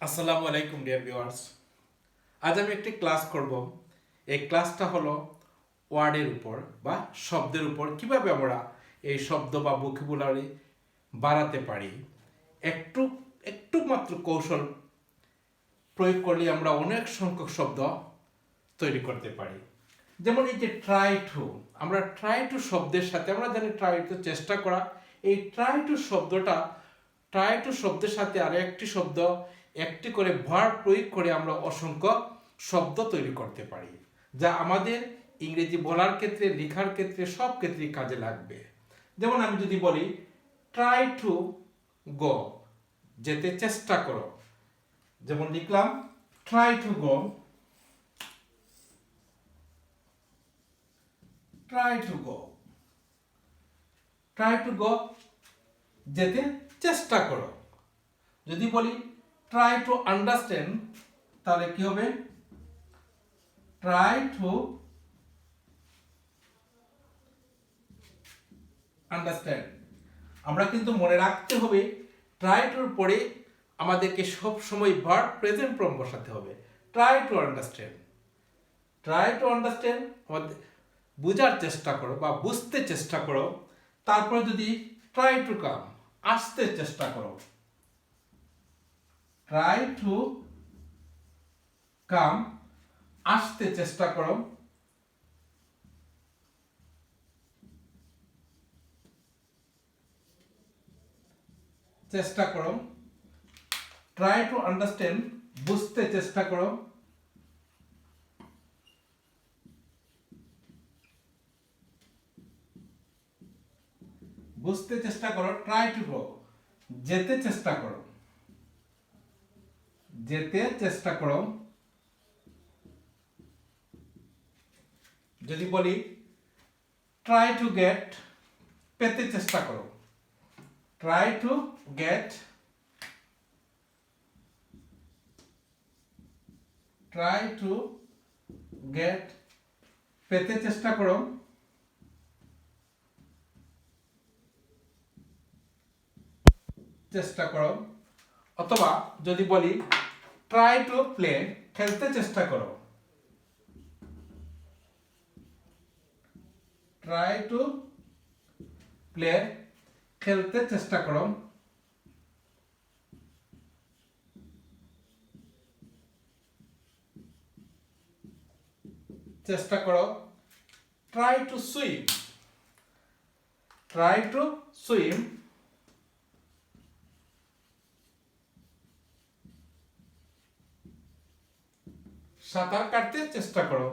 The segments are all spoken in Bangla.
আসসালামু আলাইকুম ডিয়ার ভিউয়ার্স। আজ আমি একটি ক্লাস করব। এই ক্লাসটা হলো ওয়ার্ডের উপর বা শব্দের উপর কিভাবে আমরা এই শব্দ বা ভোকাবুলারি বাড়াতে পারি। একটু একটু মাত্র কৌশল প্রয়োগ করলে আমরা অনেক সংখ্যক শব্দ তৈরি করতে পারি। যেমন এই যে ট্রাই টু, আমরা ট্রাই টু শব্দের সাথে আমরা জানি ট্রাই টু চেষ্টা করা। এই ট্রাই টু শব্দের সাথে আরো একটি শব্দ একটি করে ভার্ব প্রয়োগ করে আমরা অসংখ্য শব্দ তৈরি করতে পারি, যা আমাদের ইংরেজি বলার ক্ষেত্রে, লেখার ক্ষেত্রে সব ক্ষেত্রেই কাজে লাগবে। যেমন আমি যদি বলি ট্রাই টু গো, যেতে চেষ্টা করো, যেমন লিখলাম try to go, try to go, try to go, যেতে চেষ্টা করো। যদি বলি ট্রাই টু আন্ডারস্ট্যান্ড, তাহলে কি হবে? Try to understand. আমরা কিন্তু মনে রাখতে হবে ট্রাই টুর পরে আমাদেরকে সব সময় ভার্ব প্রেজেন্ট ফর্ম বসাতে হবে। Try to understand, try to understand, আমাদের বোঝার চেষ্টা করো বা বুঝতে চেষ্টা করো। তারপরে যদি ট্রাই টু কাম, আসতে চেষ্টা করো, ট্রাই টু কাম, আসতে চেষ্টা করো। চেষ্টা করো, ট্রাই টু আন্ডারস্ট্যান্ড, বুঝতে চেষ্টা করো। বুঝতে চেষ্টা করো, ট্রাই টু গো, যেতে চেষ্টা করো, যেতে চেষ্টা করো। যদি বলি ট্রাই টু গেট, পেতে চেষ্টা করো, try to get, try to get, পেতে চেষ্টা করো। চেষ্টা করো। অথবা যদি বলি ট্রাই টু প্লে, খেলতে চেষ্টা করো, ট্রাই টু প্লে, খেলতে চেষ্টা করো। চেষ্টা করো, try to swim, try to swim, সাঁতার কাটতে চেষ্টা করো।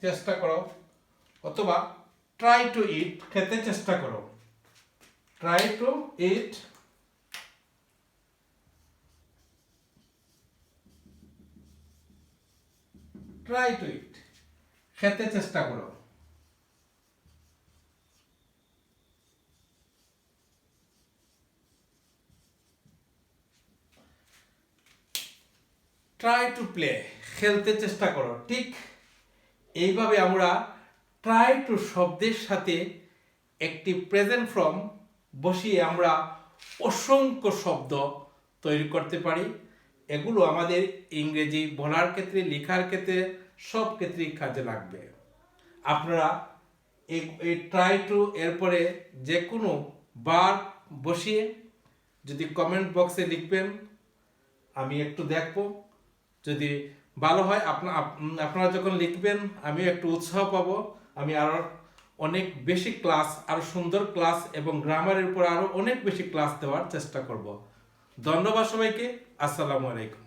চেষ্টা করো। অথবা ট্রাই টু ইট, খেতে চেষ্টা করো, try to eat, try to eat, খেতে চেষ্টা করো। ট্রাই টু প্লে, খেলতে চেষ্টা করো। ঠিক এইভাবে আমরা ট্রাই টু শব্দের সাথে একটি প্রেজেন্ট ফর্ম বসিয়ে আমরা অসংখ্য শব্দ তৈরি করতে পারি। এগুলো আমাদের ইংরেজি বলার ক্ষেত্রে, লেখার ক্ষেত্রে সব ক্ষেত্রেই কাজে লাগবে। আপনারা এই ট্রাই টু এরপরে যে কোনো বার বসিয়ে যদি কমেন্ট বক্সে লিখবেন, আমি একটু দেখব। যদি ভালো হয় আপনারা যখন লিখবেন আমি একটু উৎসাহ পাবো। আমি আরো অনেক বেশি ক্লাস, আরো সুন্দর ক্লাস এবং গ্রামারের উপর আরো অনেক বেশি ক্লাস দেওয়ার চেষ্টা করব। ধন্যবাদ সবাইকে। আসসালামু আলাইকুম।